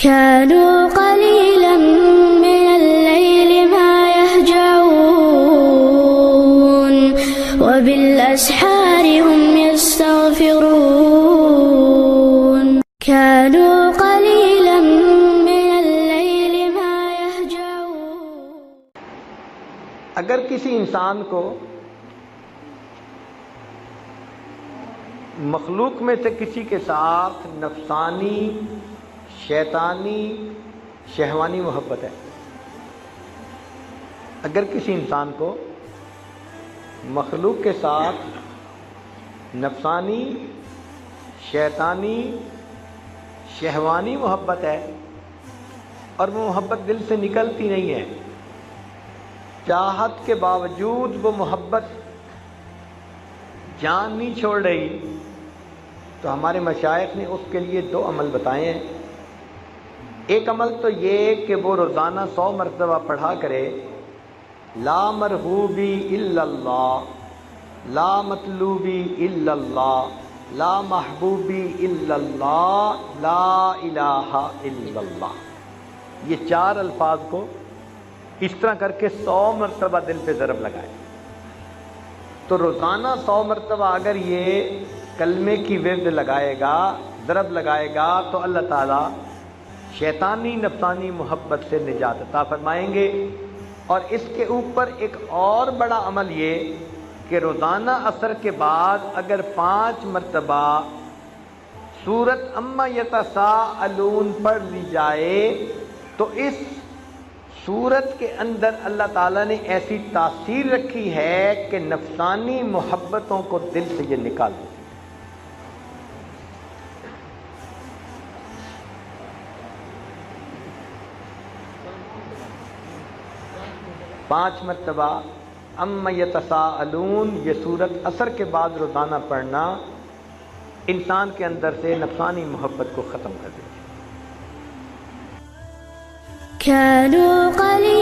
كانوا قليلا من الليل ما يهجعون وبالأسحار هم يستغفرون كانوا قليلا من الليل ما يهجعون۔ اگر کسی انسان کو مخلوق میں سے کسی کے ساتھ نفسانی، شیطانی، شہوانی محبت ہے، اگر کسی انسان کو مخلوق کے ساتھ نفسانی، شیطانی، شہوانی محبت ہے اور وہ محبت دل سے نکلتی نہیں ہے، چاہت کے باوجود وہ محبت جان نہیں چھوڑ رہی، تو ہمارے مشائخ نے اس کے لیے 2 عمل بتائے ہیں۔ ایک عمل تو یہ کہ وہ روزانہ 100 مرتبہ پڑھا کرے لا مرغوبی الا اللہ، لا مطلوبی الا اللہ، لا محبوبی الا اللہ، لا الہ الا اللہ۔ یہ 4 الفاظ کو اس طرح کر کے 100 مرتبہ دل پہ ضرب لگائے، تو روزانہ 100 مرتبہ اگر یہ کلمے کی ورد لگائے گا، ضرب لگائے گا، تو اللہ تعالیٰ شیطانی نفسانی محبت سے نجات عطا فرمائیں گے۔ اور اس کے اوپر ایک اور بڑا عمل یہ کہ روزانہ عصر کے بعد اگر 5 مرتبہ سورۃ عما یتساءلون پڑھ لی جائے تو اس سورت کے اندر اللہ تعالیٰ نے ایسی تاثیر رکھی ہے کہ نفسانی محبتوں کو دل سے یہ نکال دیتی ہے۔ 5 مرتبہ عما یتساءلون یہ سورت عصر کے بعد روزانہ پڑھنا انسان کے اندر سے نفسانی محبت کو ختم کر دیتی ہے۔ كانوا قليلا